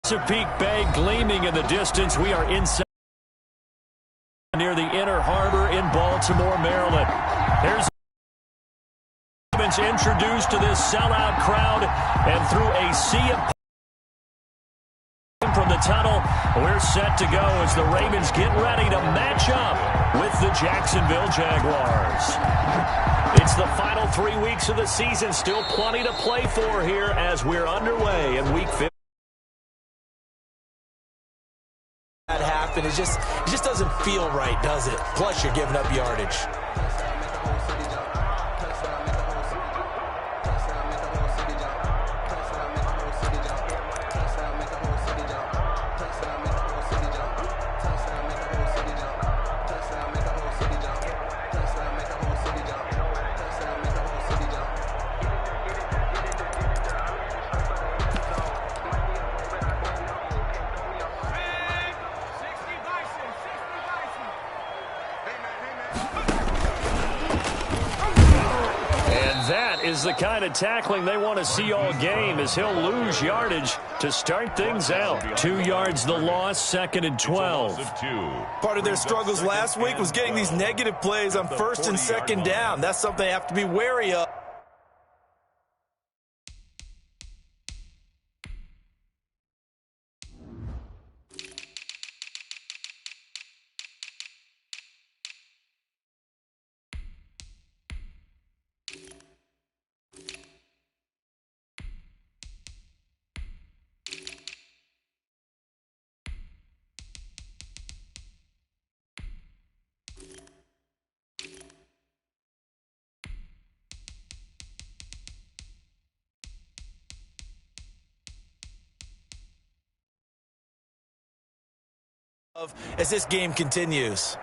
Chesapeake Bay gleaming in the distance. We are inside near the Inner Harbor in Baltimore, Maryland. There's introduced to this sellout crowd, and through a sea of from the tunnel, we're set to go as the Ravens get ready to match up with the Jacksonville Jaguars. It's the final 3 weeks of the season, still plenty to play for here as we're underway in Week 15. That happened. It just doesn't feel right, does it? Plus, you're giving up yardage. Is the kind of tackling they want to see all game as he'll lose yardage to start things out. 2 yards the loss, 2nd and 12. Part of their struggles last week was getting these negative plays on 1st and 2nd down. That's something they have to be wary of. As this game continues.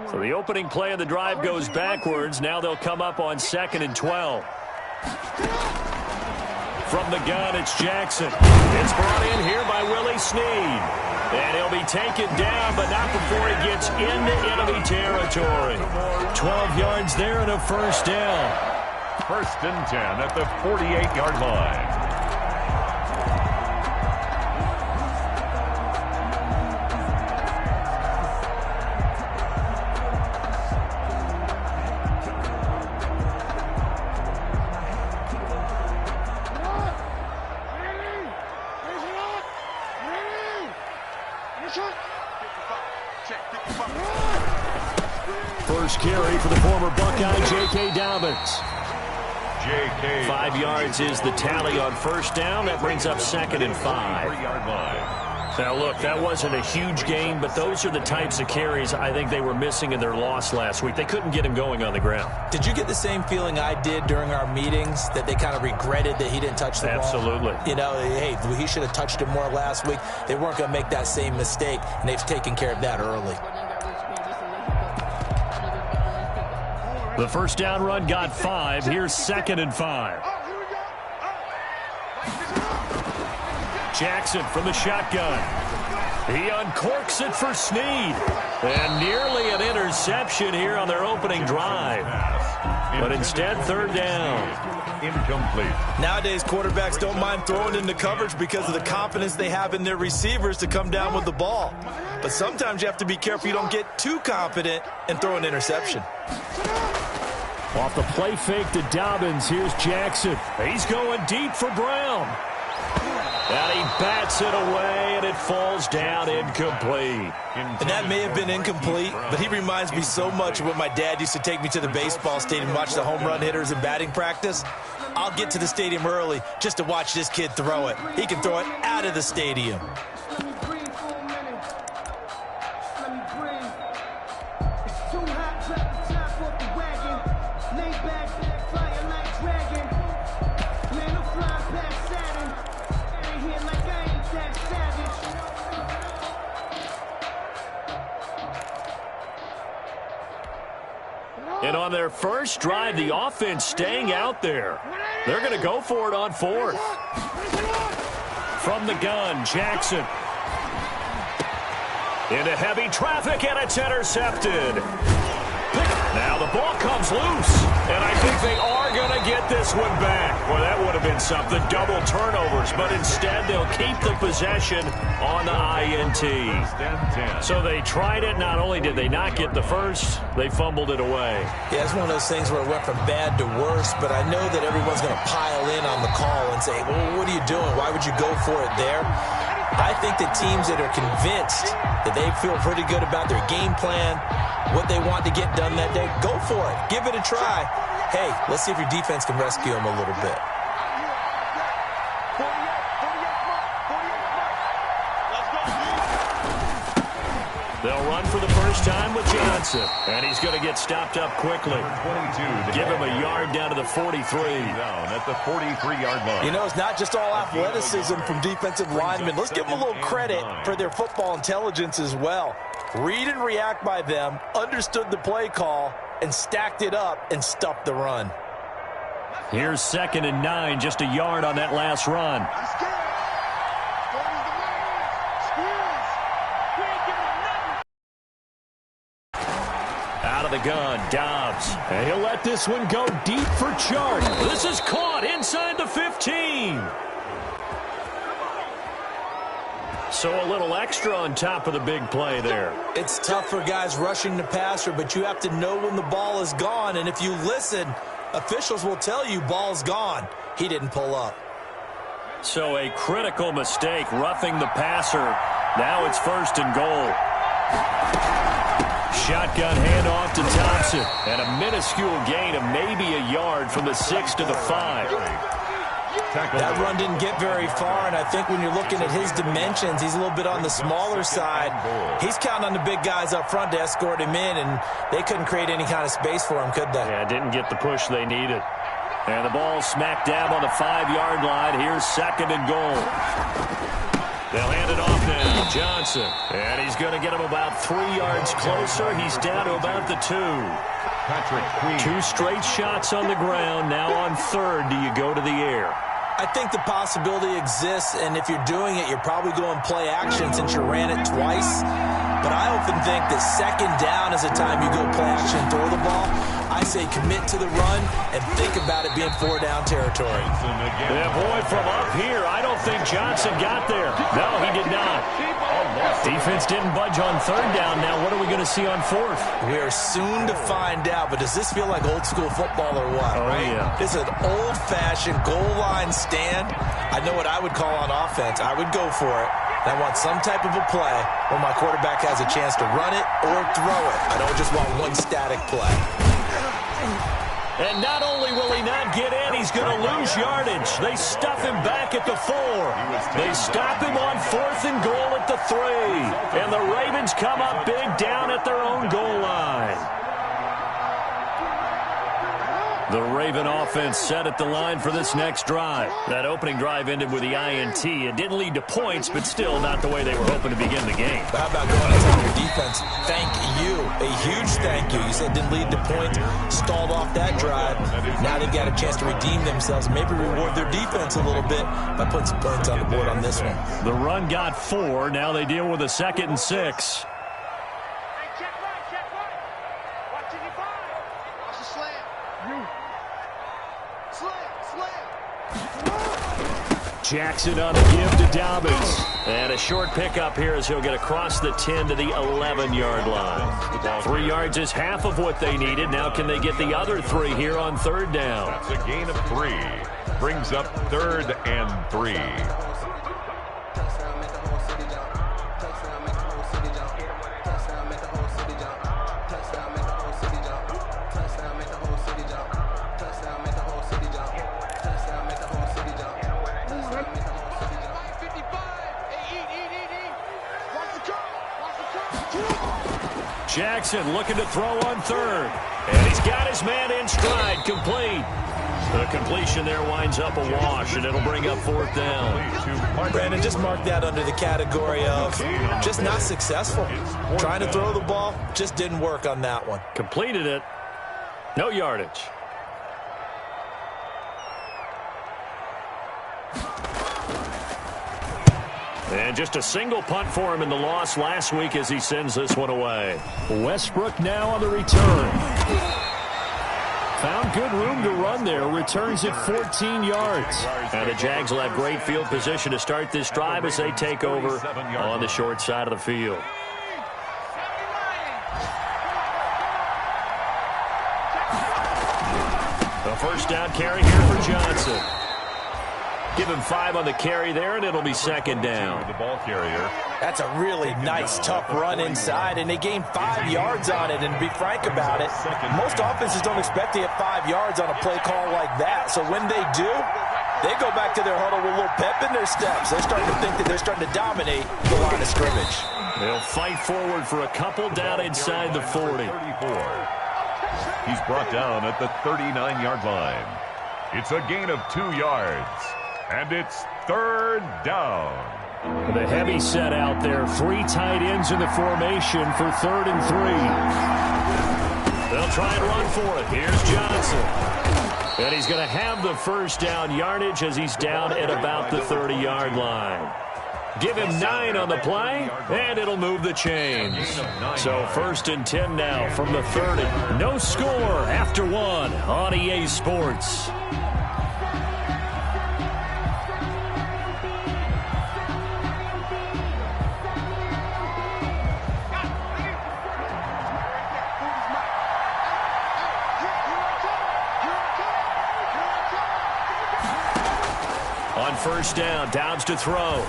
So the opening play of the drive goes backwards. Now they'll come up on 2nd and 12. From the gun, it's Jackson. It's brought in here by Willie Snead. And he'll be taken down, but not before he gets into enemy territory. 12 yards there and a first down. 1st and 10 at the 48-yard line. First carry for the former Buckeye, J.K. Dobbins. 5 yards is the tally on first down. That brings up 2nd and 5. Now, look, that wasn't a huge gain, but those are the types of carries I think they were missing in their loss last week. They couldn't get him going on the ground. Did you get the same feeling I did during our meetings, that they kind of regretted that he didn't touch the ball? Absolutely. You know, hey, he should have touched it more last week. They weren't going to make that same mistake, and they've taken care of that early. The first down run got 5. Here's 2nd and 5. Jackson from the shotgun. He uncorks it for Snead. And nearly an interception here on their opening drive. But instead, 3rd down. Incomplete. Nowadays, quarterbacks don't mind throwing into coverage because of the confidence they have in their receivers to come down with the ball. But sometimes you have to be careful you don't get too confident and throw an interception. Off the play fake to Dobbins, here's Jackson. He's going deep for Brown. And he bats it away, and it falls down incomplete. And that may have been incomplete, but he reminds me so much of when my dad used to take me to the baseball stadium and watch the home run hitters in batting practice. I'll get to the stadium early just to watch this kid throw it. He can throw it out of the stadium. And on their first drive, the offense staying out there. They're going to go for it on 4th. From the gun, Jackson. Into heavy traffic, and it's intercepted. Now the ball comes loose, and I think they are going to get this this one back. Well, that would have been something. Double turnovers, but instead they'll keep the possession on the INT. So they tried it. Not only did they not get the first, they fumbled it away. Yeah, it's one of those things where it went from bad to worse, but I know that everyone's going to pile in on the call and say, well, what are you doing? Why would you go for it there? I think that teams that are convinced that they feel pretty good about their game plan, what they want to get done that day, go for it. Give it a try. Hey, let's see if your defense can rescue them a little bit. They'll run for the first time with Johnson. And he's going to get stopped up quickly. 22. Give him a yard down to the 43. Down at the 43-yard line. You know, it's not just all athleticism from defensive linemen. Let's give them a little credit for their football intelligence as well. Read and react by them, understood the play call, and stacked it up and stuffed the run. Here's 2nd and 9, just a yard on that last run. Out of the gun, Dobbs. And he'll let this one go deep for Chart. This is caught inside the 15. So a little extra on top of the big play there. It's tough for guys rushing the passer, but you have to know when the ball is gone. And if you listen, officials will tell you ball's gone. He didn't pull up. So a critical mistake, roughing the passer. Now it's 1st and goal. Shotgun handoff to Thompson. And a minuscule gain of maybe a yard from the 6 to the 5. That run didn't get very far, and I think when you're looking at his dimensions, he's a little bit on the smaller side. He's counting on the big guys up front to escort him in, and they couldn't create any kind of space for him, could they? Yeah, didn't get the push they needed. And the ball smack dab on the 5-yard line. Here's 2nd and goal. They'll hand it off now. Johnson. And he's going to get him about 3 yards closer. He's down to about the 2. Two straight shots on the ground. Now on 3rd, do you go to the air? I think the possibility exists, and if you're doing it, you're probably going play action since you ran it twice. But I often think that 2nd down is the time you go play action and throw the ball. I say commit to the run and think about it being 4-down territory. Yeah, boy, from up here, I don't think Johnson got there. No, he did not. Defense didn't budge on 3rd down. Now what are we going to see on 4th? We are soon to find out, but does this feel like old school football or what? Oh, right? Yeah. This is an old-fashioned goal line stand. I know what I would call on offense. I would go for it. I want some type of a play where my quarterback has a chance to run it or throw it. I don't just want one static play. And not only will he not get in, he's going to lose yardage. They stuff him back at the 4. They stop him on 4th and goal at the 3. And the Ravens come up big down at their own goal line. The Raven offense set at the line for this next drive. That opening drive ended with the INT. It didn't lead to points, but still not the way they were hoping to begin the game. How about going and telling your defense, thank you, a huge thank you. You said it didn't lead to points, stalled off that drive. Now they've got a chance to redeem themselves, maybe reward their defense a little bit by putting some points on the board on this one. The run got 4. Now they deal with a 2nd and 6. Jackson on the give to Dobbins. And a short pickup here as he'll get across the 10 to the 11-yard line. 3 yards is half of what they needed. Now can they get the other 3 here on 3rd down? That's a gain of 3. Brings up 3rd and 3. Jackson looking to throw on 3rd. And he's got his man in stride, complete. The completion there winds up a wash, and it'll bring up 4th down. Brandon, just mark that under the category of just not successful. Trying to throw the ball, just didn't work on that one. Completed it. No yardage. And just a single punt for him in the loss last week as he sends this one away. Westbrook now on the return. Found good room to run there. Returns it 14 yards. And the Jags will have great field position to start this drive as they take over on the short side of the field. A first down carry here for Johnson. Give him 5 on the carry there, and it'll be second down. The ball carrier. That's a really nice, tough run inside, and they gained 5 yards on it. And to be frank about it, most offenses don't expect to hit 5 yards on a play call like that. So when they do, they go back to their huddle with a little pep in their steps. They're starting to think that they're starting to dominate the line of scrimmage. They'll fight forward for a couple down inside the 40. He's brought down at the 39-yard line. It's a gain of 2 yards. And it's third down. The heavy set out there. 3 tight ends in the formation for 3rd and 3. They'll try and run for it. Here's Johnson. And he's going to have the first down yardage as he's down at about the 30-yard line. Give him 9 on the play, and it'll move the chains. So 1st and 10 now from the 30. No score after 1 on EA Sports. On first down, Downs to throw.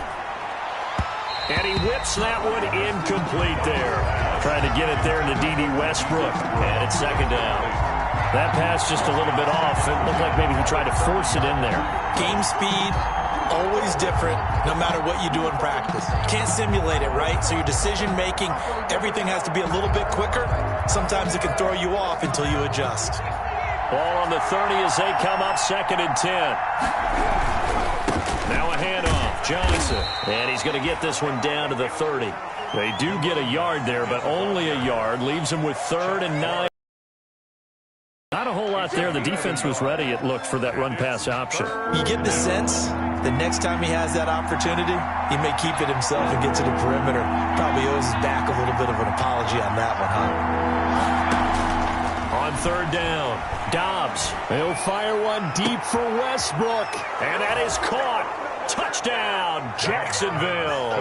And he whips that one incomplete there. Trying to get it there to D.D. Westbrook. And it's second down. That pass just a little bit off. It looked like maybe he tried to force it in there. Game speed, always different, no matter what you do in practice. Can't simulate it, right? So your decision-making, everything has to be a little bit quicker. Sometimes it can throw you off until you adjust. Ball on the 30 as they come up 2nd and 10. Now a handoff, Johnson. And he's going to get this one down to the 30. They do get a yard there, but only a yard. Leaves them with 3rd and 9. Not a whole lot there. The defense was ready, it looked, for that run-pass option. You get the sense that next time he has that opportunity, he may keep it himself and get to the perimeter. Probably owes his back a little bit of an apology on that one, huh? On 3rd down, Dobbs. He'll fire one deep for Westbrook. And that is caught. Touchdown, Jacksonville.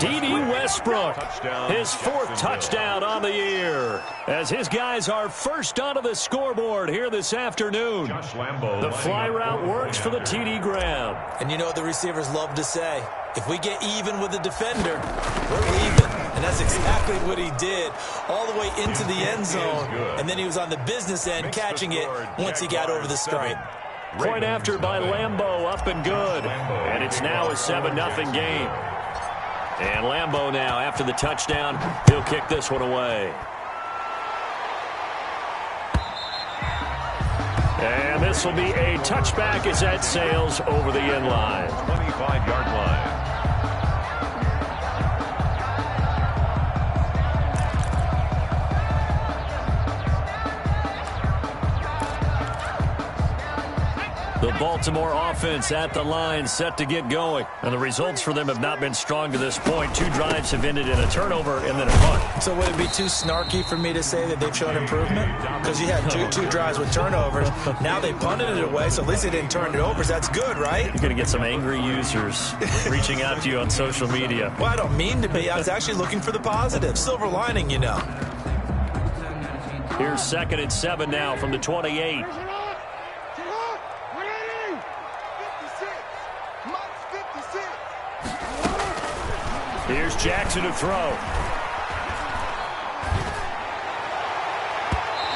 D.D. Westbrook, his 4th touchdown on the year, as his guys are first onto the scoreboard here this afternoon. The fly route works for the TD grab. And you know what the receivers love to say? If we get even with the defender, we're leaving. And that's exactly what he did, all the way into the end zone. And then he was on the business end catching it once he got over the stripe. Point after by Lambeau, up and good. And it's now a 7-0 game. And Lambeau now, after the touchdown, he'll kick this one away. And this will be a touchback as that sails over the end line. 25-yard line. The Baltimore offense at the line, set to get going. And the results for them have not been strong to this point. 2 drives have ended in a turnover and then a punt. So would it be too snarky for me to say that they've shown improvement? Because you had two drives with turnovers. Now they punted it away, so at least they didn't turn it over. So that's good, right? You're going to get some angry users reaching out to you on social media. Well, I don't mean to be. I was actually looking for the positive. Silver lining, you know. Here's 2nd and 7 now from the 28. Here's Jackson to throw.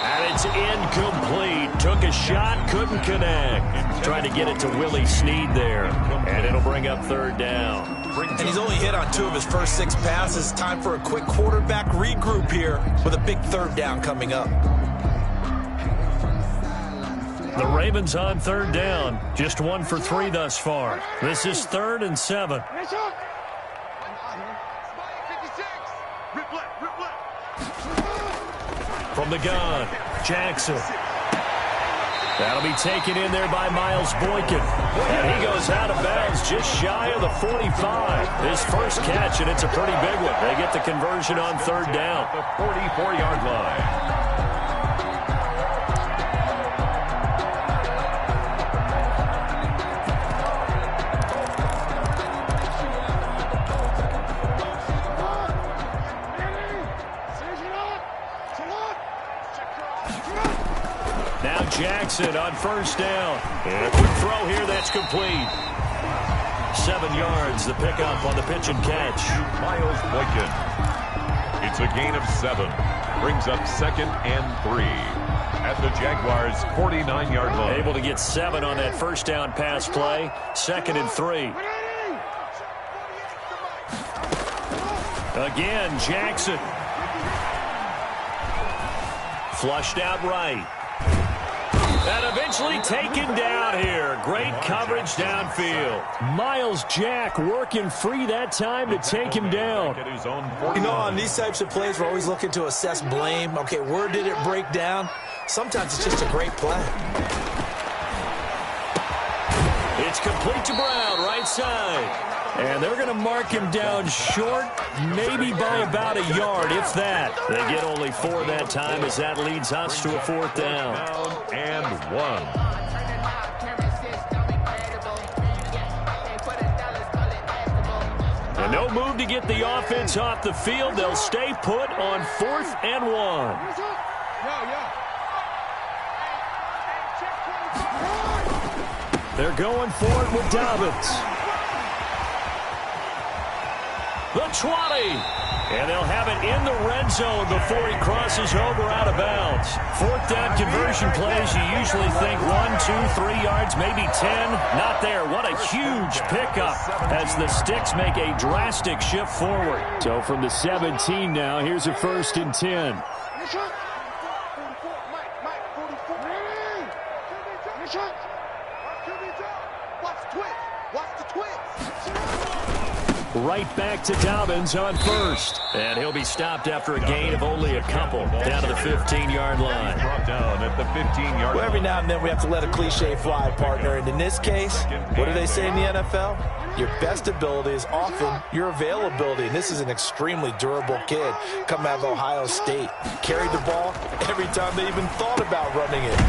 And it's incomplete. Took a shot, couldn't connect. Trying to get it to Willie Snead there. And it'll bring up 3rd down. And he's only hit on 2 of his first 6 passes. Time for a quick quarterback regroup here with a big 3rd down coming up. The Ravens on 3rd down. Just 1 for 3 thus far. This is 3rd and 7. From the gun, Jackson. That'll be taken in there by Miles Boykin. And he goes out of bounds just shy of the 45. His first catch, and it's a pretty big one. They get the conversion on 3rd down. The 44-yard line. Now Jackson on first down. And a quick throw here, that's complete. 7 yards, the pickup on the pitch and catch. Miles Boykin. It's a gain of 7. Brings up 2nd and 3 at the Jaguars' 49-yard line. Able to get 7 on that first down pass play. 2nd and 3. Again, Jackson. Flushed out right. And eventually taken down here. Great coverage downfield. Miles Jack working free that time to take him down. You know, on these types of plays, we're always looking to assess blame. Okay, where did it break down? Sometimes it's just a great play. It's complete to Brown, right side. And they're going to mark him down short, maybe by about a yard, if that. They get only 4 that time as that leads us to a 4th down. And 1. And no move to get the offense off the field. They'll stay put on 4th and 1. They're going for it with Dobbins. The 20. And they'll have it in the red zone before he crosses over out of bounds. 4th down conversion plays, you usually think 1, 2, 3 yards, maybe 10. Not there. What a huge pickup as the Sticks make a drastic shift forward. So from the 17 now, here's a 1st and 10. Right back to Dobbins on first. And he'll be stopped after a gain of only a couple down to the 15-yard line. Brought down at the 15-yard line. Well, every now and then we have to let a cliche fly, partner. And in this case, what do they say in the NFL? Your best ability is often your availability. And this is an extremely durable kid coming out of Ohio State. Carried the ball every time they even thought about running it.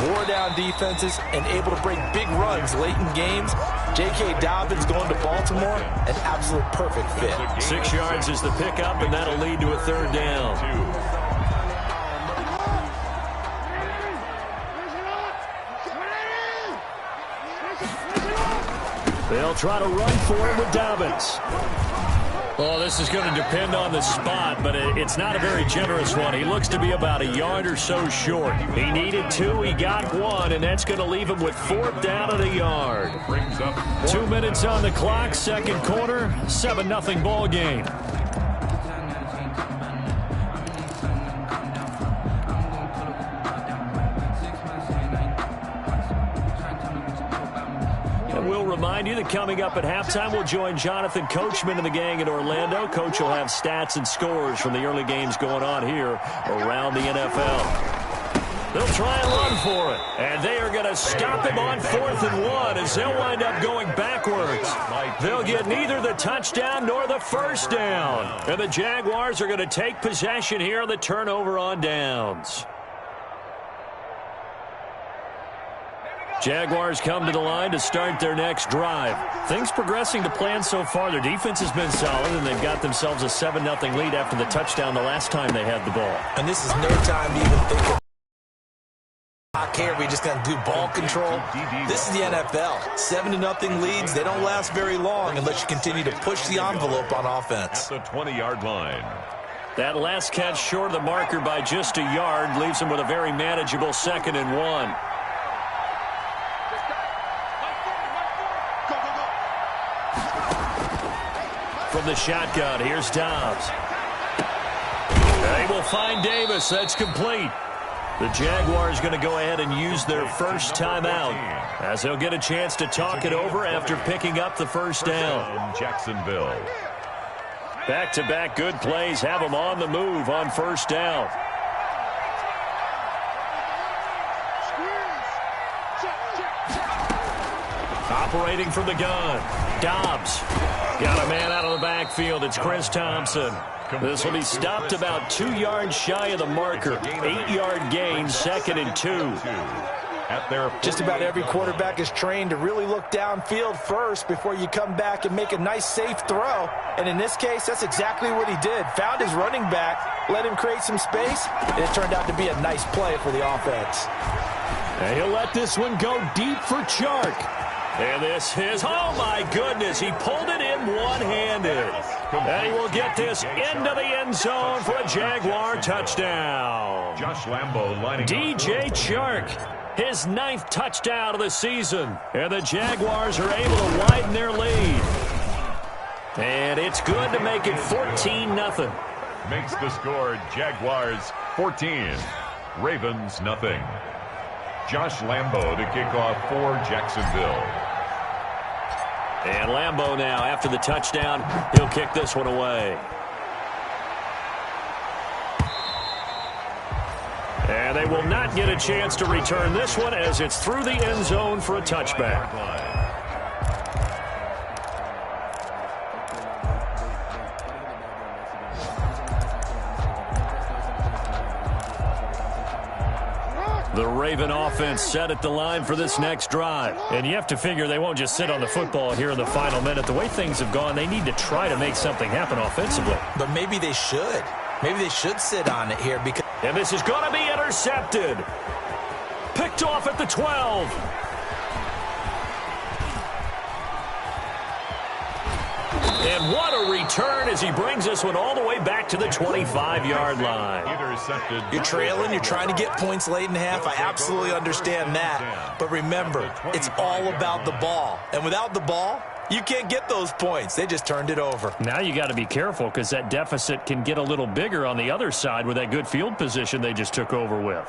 Wore down defenses and able to break big runs late in games. J.K. Dobbins going to Baltimore, an absolute perfect fit. 6 yards is the pickup, and that'll lead to a 3rd down. They'll try to run for it with Dobbins. Well, this is going to depend on the spot, but it's not a very generous one. He looks to be about a yard or so short. He needed 2, he got 1, and that's going to leave him with 4th down at a yard. 2 minutes on the clock, 2nd quarter, 7-0 ball game. We'll remind you that coming up at halftime, we'll join Jonathan Coachman and the gang in Orlando. Coach will have stats and scores from the early games going on here around the NFL. They'll try and run for it, and they are going to stop him on 4th and 1 as they'll wind up going backwards. They'll get neither the touchdown nor the 1st down, and the Jaguars are going to take possession here on the turnover on downs. Jaguars come to the line to start their next drive. Things progressing to plan so far. Their defense has been solid, and they've got themselves a 7-0 lead after the touchdown the last time they had the ball. And this is no time to even think of here. We just got to do ball control. This is the NFL. 7-0 leads. They don't last very long unless you continue to push the envelope on offense. At the 20-yard line. That last catch short of the marker by just a yard leaves them with a very manageable 2nd and 1. From the shotgun, here's Dobbs. They will find Davis. That's complete. The Jaguars going to go ahead and use their first timeout as they'll get a chance to talk it over after picking up the 1st down. Jacksonville. Back-to-back good plays have them on the move on 1st down. Operating from the gun, Dobbs. Got a man out of the backfield. It's Chris Thompson. This will be stopped about 2 yards shy of the marker. 8-yard gain, 2nd and 2. Just about every quarterback is trained to really look downfield first before you come back and make a nice, safe throw. And in this case, that's exactly what he did. Found his running back, let him create some space, and it turned out to be a nice play for the offense. And he'll let this one go deep for Chark. And this is, oh my goodness, he pulled it in one-handed. And he will get this into the end zone for a Jaguar touchdown. Josh Lambo lining DJ Chark, his 9th touchdown of the season. And the Jaguars are able to widen their lead. And it's good to make it 14-0. Makes the score Jaguars 14, Ravens nothing. Josh Lambo to kick off for Jacksonville. And Lambo now, after the touchdown, he'll kick this one away. And they will not get a chance to return this one as it's through the end zone for a touchback. The Raven offense set at the line for this next drive. And you have to figure they won't just sit on the football here in the final minute. The way things have gone, they need to try to make something happen offensively. But maybe they should. Maybe they should sit on it here because... And this is going to be intercepted. Picked off at the 12. And what a return as he brings this one all the way back to the 25-yard line. Intercepted. You're trailing. You're trying to get points late in the half. I absolutely understand that. But remember, it's all about the ball. And without the ball, you can't get those points. They just turned it over. Now you got to be careful because that deficit can get a little bigger on the other side with that good field position they just took over with.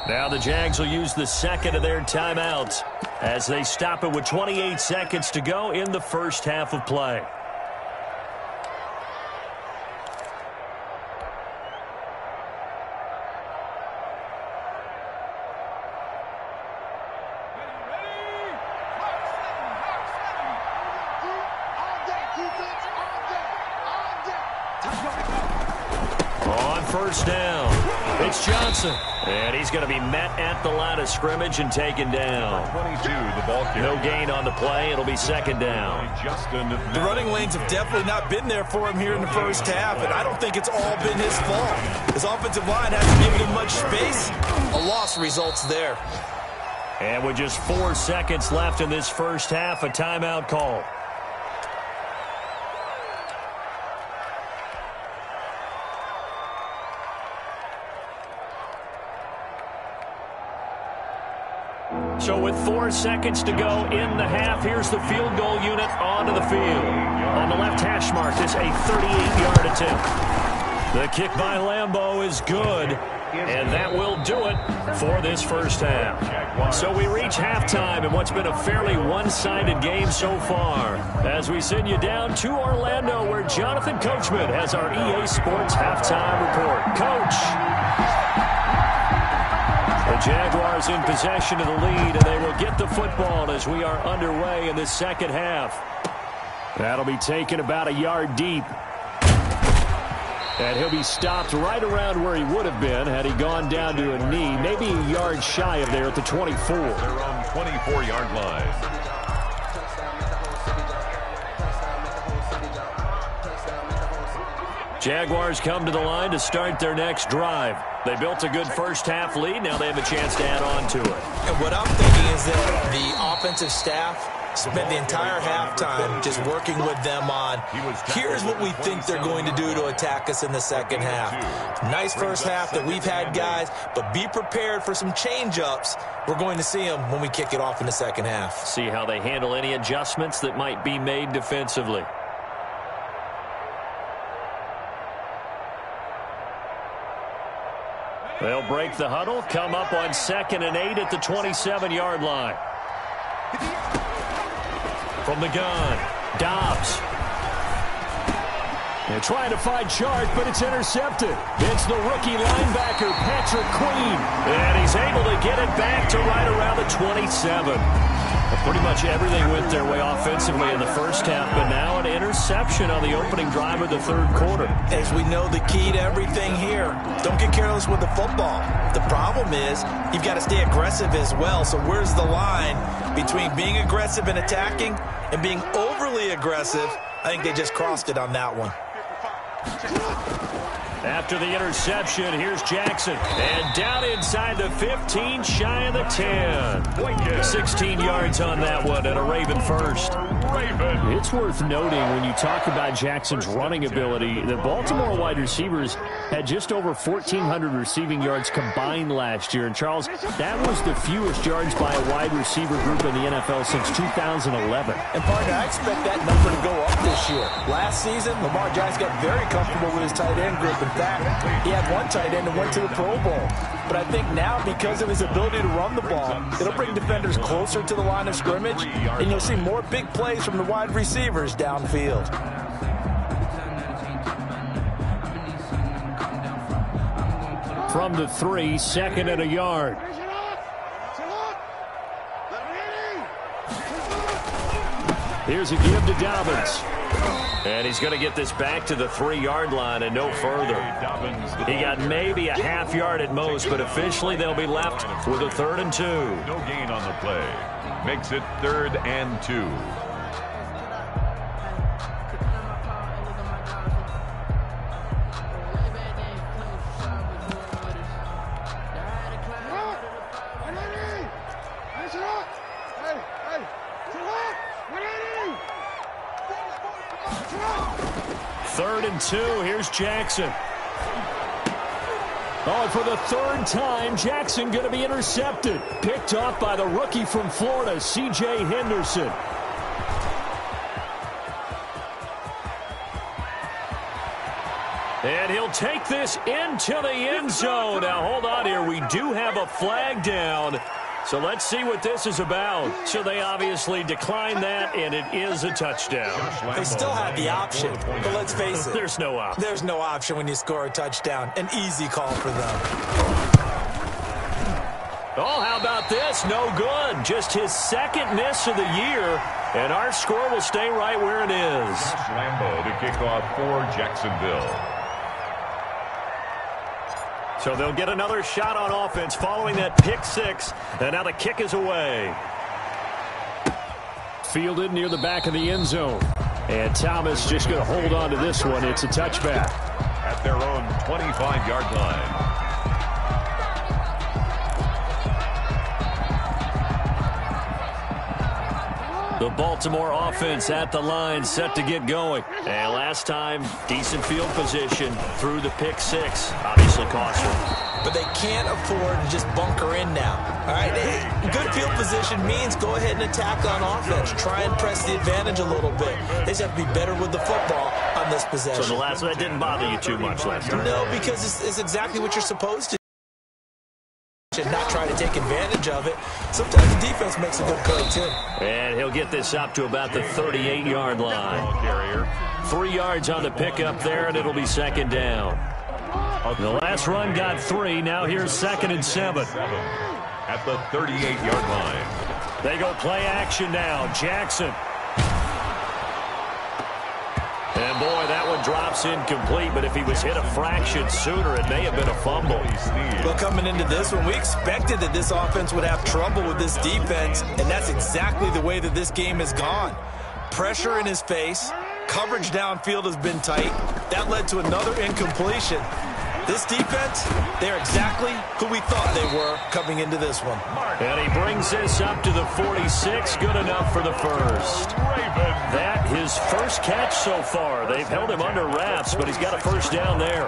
Now the Jags will use the second of their timeouts as they stop it with 28 seconds to go in the first half of play. On first down, it's Johnson. And he's going to be met at the line of scrimmage and taken down. 22, the ball carrier. No gain on the play. It'll be second down. The running lanes have definitely not been there for him here in the first half, and I don't think it's all been his fault. His offensive line hasn't given him much space. A loss results there. And with just 4 seconds left in this first half, a timeout call. So with 4 seconds to go in the half, here's the field goal unit onto the field. On the left hash mark, this a 38-yard attempt. The kick by Lambo is good, and that will do it for this first half. So we reach halftime in what's been a fairly one-sided game so far. As we send you down to Orlando, where Jonathan Coachman has our EA Sports halftime report. Coach. The Jaguars in possession of the lead, and they will get the football as we are underway in the second half. That'll be taken about a yard deep. And he'll be stopped right around where he would have been had he gone down to a knee, maybe a yard shy of there at the 24. They're on 24-yard line. Jaguars come to the line to start their next drive. They built a good first-half lead. Now they have a chance to add on to it. And what I'm thinking is that the offensive staff spent the entire halftime just working with them on, here's what we think they're going to do to attack us in the second half. Nice first half that we've had, guys, but be prepared for some change-ups. We're going to see them when we kick it off in the second half. See how they handle any adjustments that might be made defensively. They'll break the huddle, come up on 2nd and 8 at the 27-yard line. From the gun, Dobbs. They're trying to find Chark, but it's intercepted. It's the rookie linebacker, Patrick Queen. And he's able to get it back to right around the 27. Pretty much everything went their way offensively in the first half, but now an interception on the opening drive of the third quarter. As we know, the key to everything here, don't get careless with the football. The problem is you've got to stay aggressive as well, so where's the line? Between being aggressive and attacking and being overly aggressive, I think they just crossed it on that one. After the interception, here's Jackson. And down inside the 15, shy of the 10. 16 yards on that one and a Raven first. It's worth noting when you talk about Jackson's running ability, the Baltimore wide receivers had just over 1,400 receiving yards combined last year. And, Charles, that was the fewest yards by a wide receiver group in the NFL since 2011. And, partner, I expect that number to go up this year. Last season, Lamar Jackson got very comfortable with his tight end group. In fact, he had one tight end and went to the Pro Bowl. But I think now, because of his ability to run the ball, it'll bring defenders closer to the line of scrimmage, and you'll see more big plays from the wide receivers downfield. From the 3, second and a yard. Here's a give to Dobbins. And he's going to get this back to the 3-yard line and no further. He got maybe a half yard at most, but officially they'll be left with a 3rd and 2. No gain on the play. Makes it 3rd and 2. Here's Jackson. Oh, and for the 3rd time, Jackson going to be intercepted. Picked off by the rookie from Florida, C.J. Henderson. And he'll take this into the end zone. Now, hold on here. We do have a flag down. So let's see what this is about. So they obviously declined that, and it is a touchdown. They still have the option, but let's face it. There's no option. There's no option when you score a touchdown. An easy call for them. Oh, how about this? No good. Just his 2nd miss of the year, and our score will stay right where it is. Lambo to kick off for Jacksonville. So they'll get another shot on offense following that pick 6. And now the kick is away. Fielded near the back of the end zone. And Thomas just going to hold on to this one. It's a touchback. At their own 25-yard line. The Baltimore offense at the line, set to get going. And last time, decent field position through the pick 6. Obviously cost them. But they can't afford to just bunker in now. All right, good field position means go ahead and attack on offense. Try and press the advantage a little bit. They just have to be better with the football on this possession. So the last one, that didn't bother you too much last time? No, because it's exactly what you're supposed to. And not try to take advantage of it. Sometimes the defense makes a good play, too. And he'll get this up to about the 38-yard line. 3 yards on the pickup there, and it'll be 2nd down. The last run got 3. Now here's 2nd and 7. At the 38-yard line. They go play action now. Jackson. And, boy, that one drops incomplete, but if he was hit a fraction sooner, it may have been a fumble. Well, coming into this one, we expected that this offense would have trouble with this defense, and that's exactly the way that this game has gone. Pressure in his face. Coverage downfield has been tight. That led to another incompletion. This defense, they're exactly who we thought they were coming into this one. And he brings this up to the 46. Good enough for the first. That his first catch so far. They've held him under wraps, but he's got a first down there.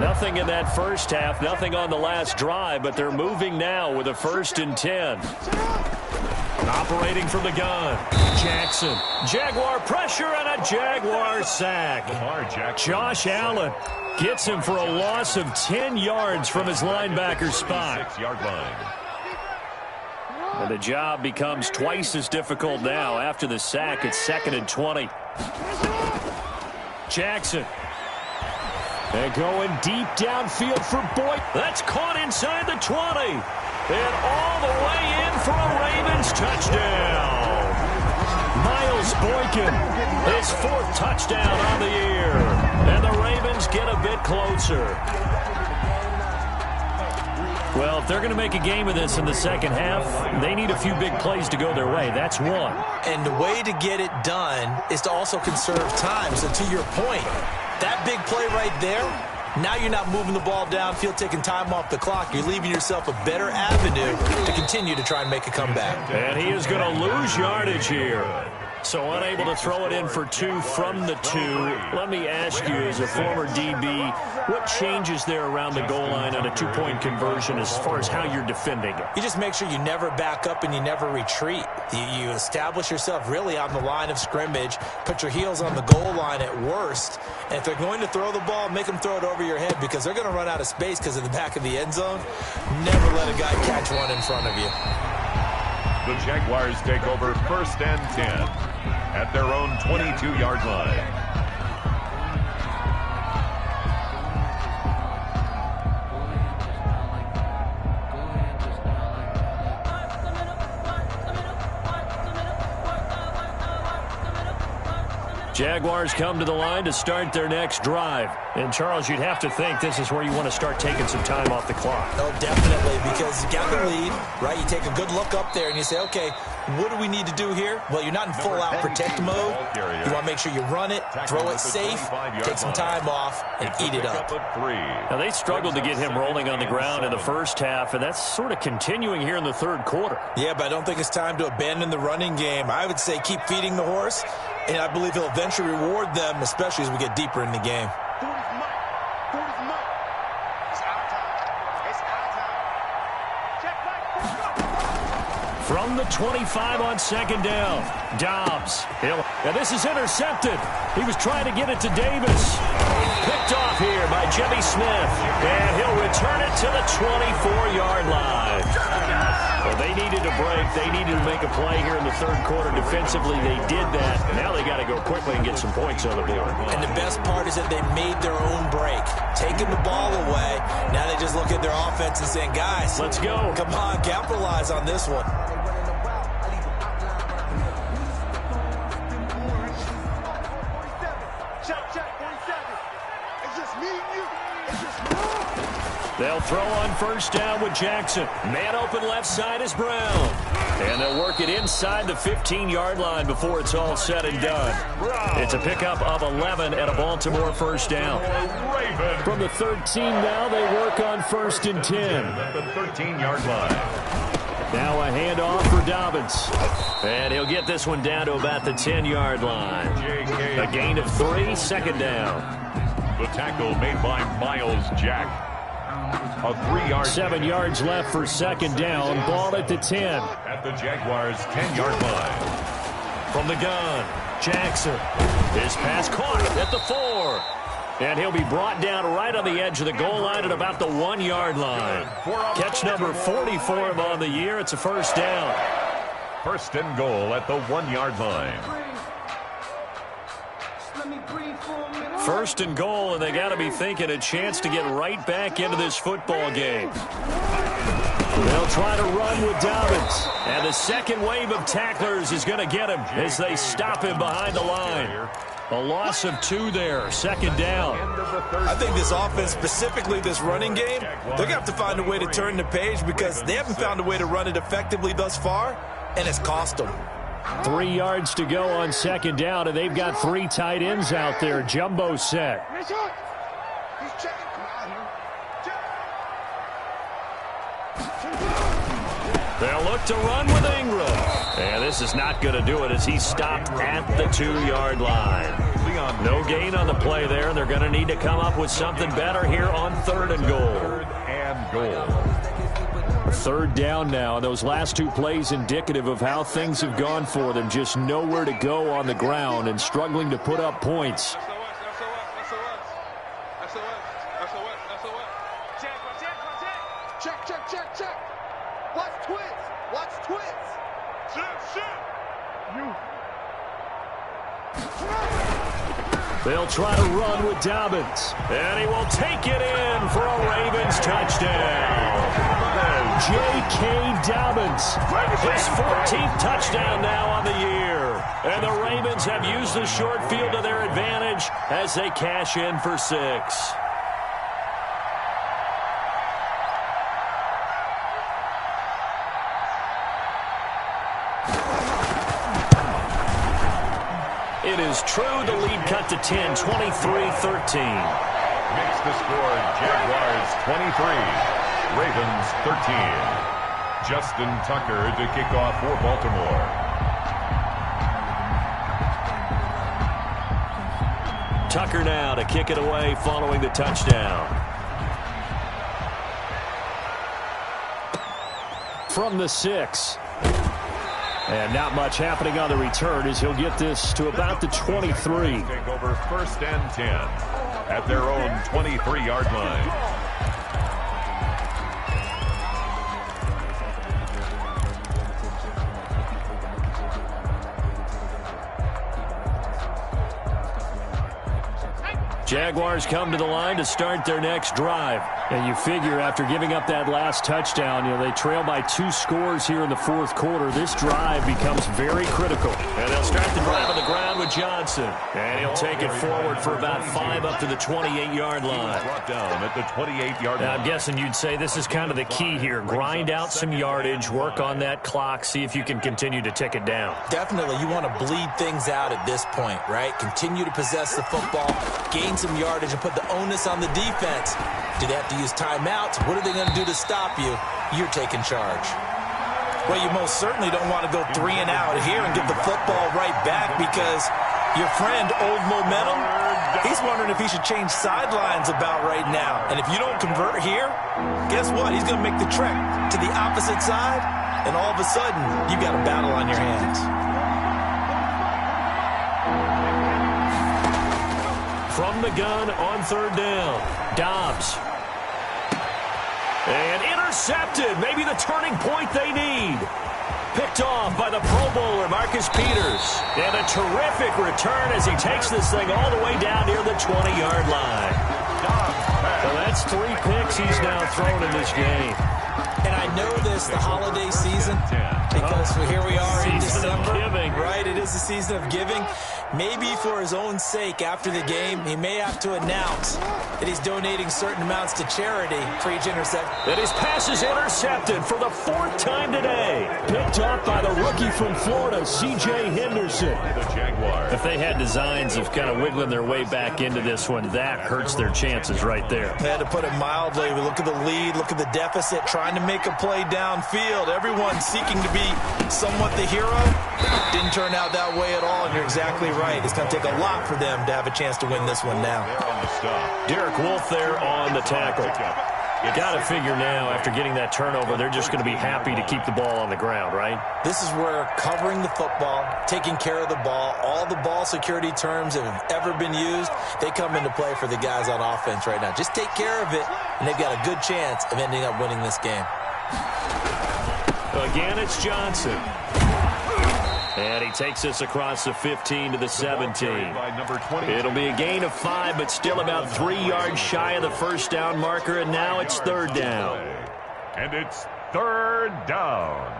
Nothing in that first half, nothing on the last drive, but they're moving now with a 1st and 10. Operating from the gun, Jackson. Jaguar pressure and a Jaguar sack. Josh Allen gets him for a loss of 10 yards from his linebacker spot. 6-yard line. And the job becomes twice as difficult now. After the sack, it's 2nd and 20. Jackson. And going deep downfield for Boyd. That's caught inside the 20. And all the way in for a Ravens touchdown. Miles Boykin, his 4th touchdown on the year. And the Ravens get a bit closer. Well, if they're going to make a game of this in the second half, they need a few big plays to go their way. That's one. And the way to get it done is to also conserve time. So to your point, that big play right there, now you're not moving the ball downfield, taking time off the clock. You're leaving yourself a better avenue to continue to try and make a comeback. And he is going to lose yardage here. So unable to throw it in for 2 from the 2. Let me ask you, as a former DB, what changes there around the goal line on a 2-point conversion as far as how you're defending it? You just make sure you never back up and you never retreat. You establish yourself really on the line of scrimmage, put your heels on the goal line at worst. And if they're going to throw the ball, make them throw it over your head because they're going to run out of space because of the back of the end zone. Never let a guy catch one in front of you. The Jaguars take over 1st and 10 at their own 22-yard line. Jaguars come to the line to start their next drive. And, Charles, you'd have to think this is where you want to start taking some time off the clock. Oh, definitely, because you got the lead, right? You take a good look up there and you say, okay, what do we need to do here? Well, you're not in full-out protect mode. You want to make sure you run it, throw it safe, take some time off, and eat it up. Now, they struggled to get him rolling on the ground in the first half, and that's sort of continuing here in the third quarter. Yeah, but I don't think it's time to abandon the running game. I would say keep feeding the horse, and I believe he'll eventually reward them, especially as we get deeper in the game. From the 25 on 2nd down, Dobbs. And this is intercepted. He was trying to get it to Davis. Picked off here by Jimmy Smith. And he'll return it to the 24-yard line. Well, they needed a break. They needed to make a play here in the third quarter. Defensively, they did that. Now they got to go quickly and get some points on the board. And the best part is that they made their own break. Taking the ball away. Now they just look at their offense and saying, guys, let's go. Come on, capitalize on this one. They'll throw on 1st down with Jackson. Man open left side is Brown. And they'll work it inside the 15-yard line before it's all said and done. It's a pickup of 11 at a Baltimore 1st down. From the 13 now, they work on 1st and 10. At the 13-yard line. Now a handoff for Dobbins. And he'll get this one down to about the 10-yard line. A gain of 3, 2nd down. The tackle made by Miles Jack. A 3-yard. 7 yards left for 2nd down. Ball at the 10. At the Jaguars' 10-yard line. From the gun, Jackson. His pass caught at the 4. And he'll be brought down right on the edge of the goal line at about the 1-yard line. Catch number 40 for him on the year. It's a 1st down. 1st and goal at the 1-yard line. 1st and goal, and they got to be thinking a chance to get right back into this football game. They'll try to run with Dobbins. And the second wave of tacklers is going to get him as they stop him behind the line. A loss of 2 there, 2nd down. I think this offense, specifically this running game, they're going to have to find a way to turn the page because they haven't found a way to run it effectively thus far, and it's cost them. 3 yards to go on 2nd down, and they've got 3 tight ends out there. Jumbo set. They'll look to run with Ingram. And this is not going to do it as he's stopped at the 2-yard line. No gain on the play there, and they're going to need to come up with something better here on 3rd and goal. 3rd down now, and those last 2 plays indicative of how things have gone for them. Just nowhere to go on the ground and struggling to put up points. Check. Watch twins. They'll try to run with Dobbins. And he will take it in for a Ravens touchdown. J.K. Dobbins, his 14th touchdown now on the year. And the Ravens have used the short field to their advantage as they cash in for 6. It is true. The lead cut to 10, 23-13. Makes the score Jaguars 23, Ravens 13. Justin Tucker to kick off for Baltimore. Tucker now to kick it away following the touchdown. From the 6. And not much happening on the return as he'll get this to about the 23. Take over 1st and 10 at their own 23-yard line. Jaguars come to the line to start their next drive. And you figure after giving up that last touchdown, they trail by 2 scores here in the 4th quarter. This drive becomes very critical. And they'll start the drive on the ground with Johnson. And he'll take it forward for about 5 up to the 28-yard line. Brought down at the 28-yard line. I'm guessing you'd say this is kind of the key here. Grind out some yardage, work on that clock, see if you can continue to tick it down. Definitely, you want to bleed things out at this point, right? Continue to possess the football, gain some yardage, and put the onus on the defense. Do they have to use timeouts? What are they going to do to stop you? You're taking charge. Well, you most certainly don't want to go 3 and out here and give the football right back because your friend, Old Momentum, he's wondering if he should change sidelines about right now. And if you don't convert here, guess what? He's going to make the trek to the opposite side, and all of a sudden, you've got a battle on your hands. From the gun on 3rd down, Dobbs. And intercepted, maybe the turning point they need. Picked off by the Pro Bowler, Marcus Peters. And a terrific return as he takes this thing all the way down near the 20-yard line. So that's 3 picks he's now thrown in this game. And I know this, the holiday season, because here we are in December. Right, it is the season of giving. Maybe for his own sake, after the game, he may have to announce that he's donating certain amounts to charity for each interception. And his pass is intercepted for the 4th time today. Picked up by the rookie from Florida, C.J. Henderson. The Jaguars. If they had designs of kind of wiggling their way back into this one, that hurts their chances right there. I had to put it mildly. We look at the lead, look at the deficit, trying to make a play downfield. Everyone seeking to be somewhat the hero. Didn't turn out that way at all, and you're exactly right. It's going to take a lot for them to have a chance to win this one now. Derek Wolfe there on the tackle. You got to figure now, after getting that turnover, they're just going to be happy to keep the ball on the ground, right? This is where covering the football, taking care of the ball, all the ball security terms that have ever been used, they come into play for the guys on offense right now. Just take care of it, and they've got a good chance of ending up winning this game. Again, it's Johnson. And he takes us across the 15 to the 17. It'll be a gain of 5, but still about 3 yards shy of the 1st down marker, and now it's 3rd down. And it's 3rd down.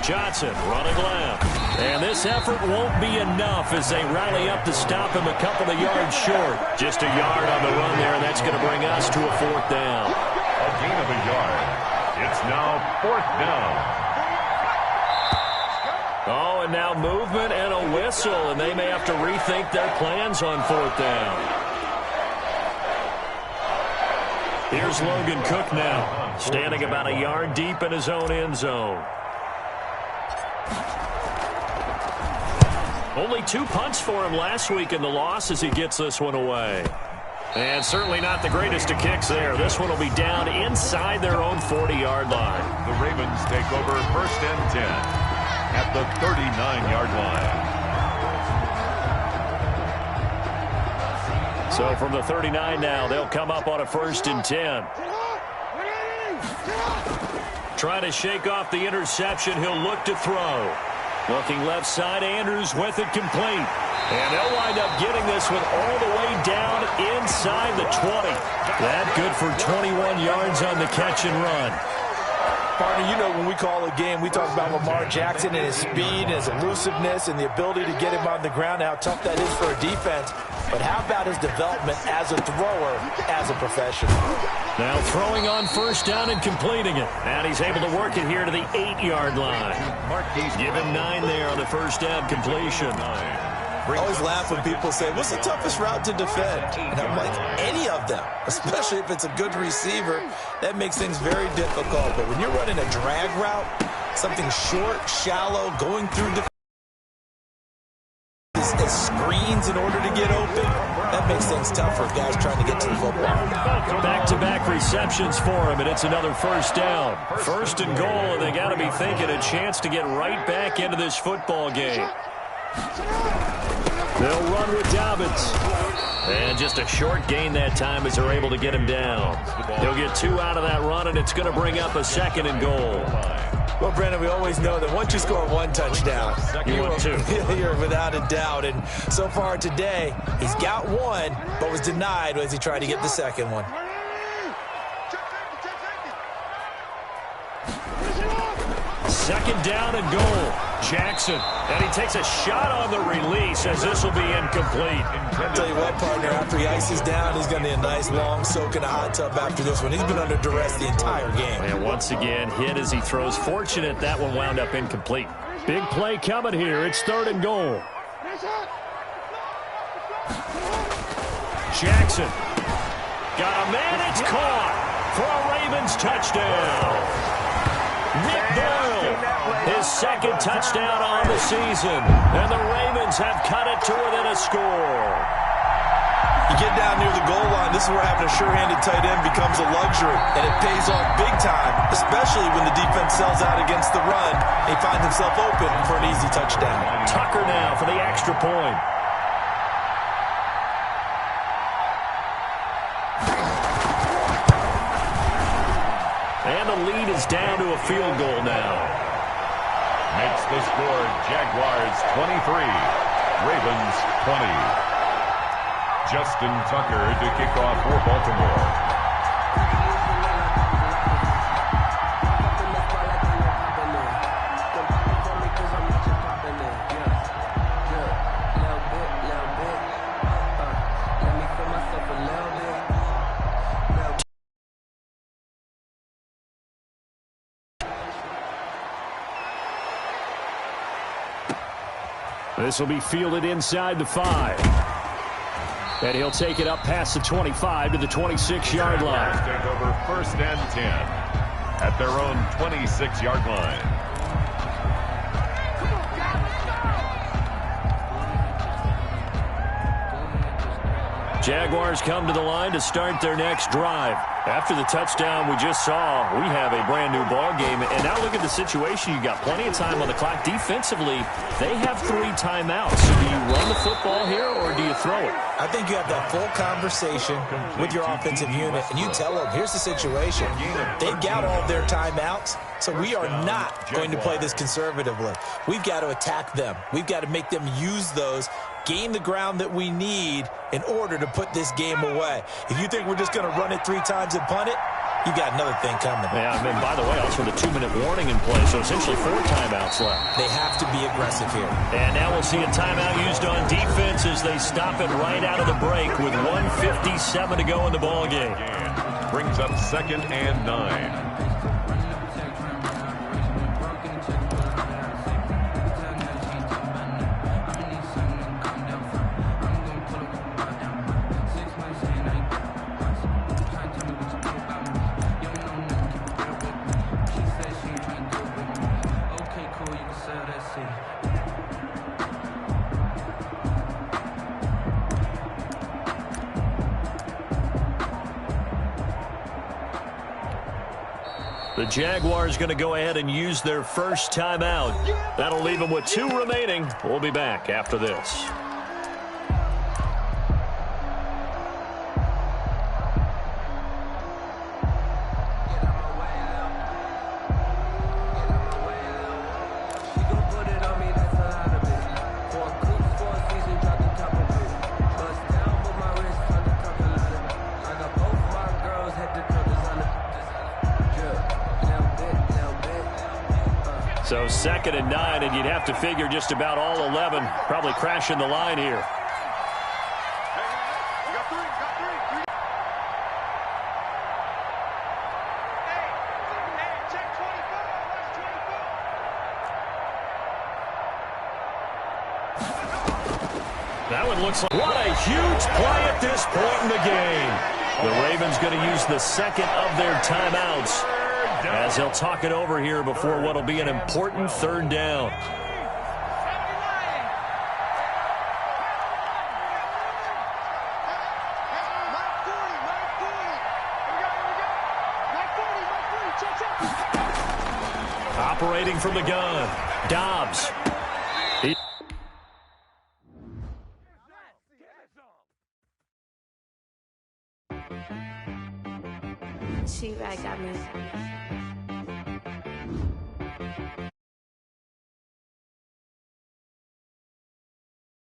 Johnson running left. And this effort won't be enough as they rally up to stop him a couple of yards short. Just a yard on the run there, and that's going to bring us to a 4th down. A gain of a yard. It's now 4th down. Oh, and now movement and a whistle, and they may have to rethink their plans on 4th down. Here's Logan Cook now, standing about a yard deep in his own end zone. Only 2 punts for him last week in the loss as he gets this one away. And certainly not the greatest of kicks there. This one will be down inside their own 40-yard line. The Ravens take over 1st and 10 at the 39-yard line. So from the 39 now, they'll come up on a 1st and 10. Trying to shake off the interception. He'll look to throw. Looking left side, Andrews with it complete. And they'll wind up getting this one all the way down inside the 20. That good for 21 yards on the catch and run. Partner, you know when we call a game, we talk about Lamar Jackson and his speed and his elusiveness and the ability to get him on the ground, how tough that is for a defense. but how about his development as a thrower, as a professional? Now throwing on first down and completing it. And he's able to work it here to the 8-yard line. Give him 9 there on the first down completion. I always laugh when people say, what's the toughest route to defend? And I'm like, any of them, especially if it's a good receiver. That makes things very difficult. But when you're running a drag route, something short, shallow, going through as screens in order to get open, that makes things tough for guys trying to get to the football. Back-to-back receptions for him, and it's another first down. First and goal, and they got to be thinking a chance to get right back into this football game. They'll run with Dobbins. And just a short gain that time as they're able to get him down. He'll get 2 out of that run, and it's going to bring up a second and goal. Well, Brandon, we always know that once you score 1 touchdown, you're without a doubt. And so far today, he's got 1, but was denied as he tried to get the second one. Second down and goal. Jackson, and he takes a shot on the release as this will be incomplete. I'll tell you what, partner, after he ices down, he's going to need a nice long soak in a hot tub after this one. He's been under duress the entire game. And once again, hit as he throws. Fortunate that one wound up incomplete. Big play coming here. It's third and goal. Jackson. Got a man. It's caught for a Ravens touchdown. Nick Boyle, his second touchdown on the season. And the Ravens have cut it to within a score. You get down near the goal line, this is where having a sure-handed tight end becomes a luxury. And it pays off big time, especially when the defense sells out against the run. He finds himself open for an easy touchdown. Tucker now for the extra point. And the lead is down to a field goal now. Makes the score Jaguars 23, Ravens 20. Justin Tucker to kick off for Baltimore. This will be fielded inside the 5. And he'll take it up past the 25 to the 26-yard line. Take over first and 10 at their own 26-yard line. Jaguars come to the line to start their next drive. After the touchdown we just saw, we have a brand-new ball game. And now look at the situation. You've got plenty of time on the clock. Defensively, they have 3 timeouts. So do you run the football here or do you throw it? I think you have that full conversation with your offensive unit, and you tell them, here's the situation. They've got all of their timeouts, so we are not going to play this conservatively. We've got to attack them. We've got to make them use those, gain the ground that we need in order to put this game away. If you think we're just going to run it 3 times and punt it, you got another thing coming. Yeah, and by the way, also the 2-minute warning in play, so essentially 4 timeouts left. They have to be aggressive here. And now we'll see a timeout used on defense as they stop it right out of the break with 1:57 to go in the ball game. Brings up second and 9. The Jaguars going to go ahead and use their first timeout. That'll leave them with 2 remaining. We'll be back after this. So second and 9, and you'd have to figure just about all 11 probably crashing the line here. That one looks like... What a huge play at this point in the game. The Ravens going to use the second of their timeouts as they'll talk it over here before what will be an important third down. Operating from the gun, Dobbs. She got me.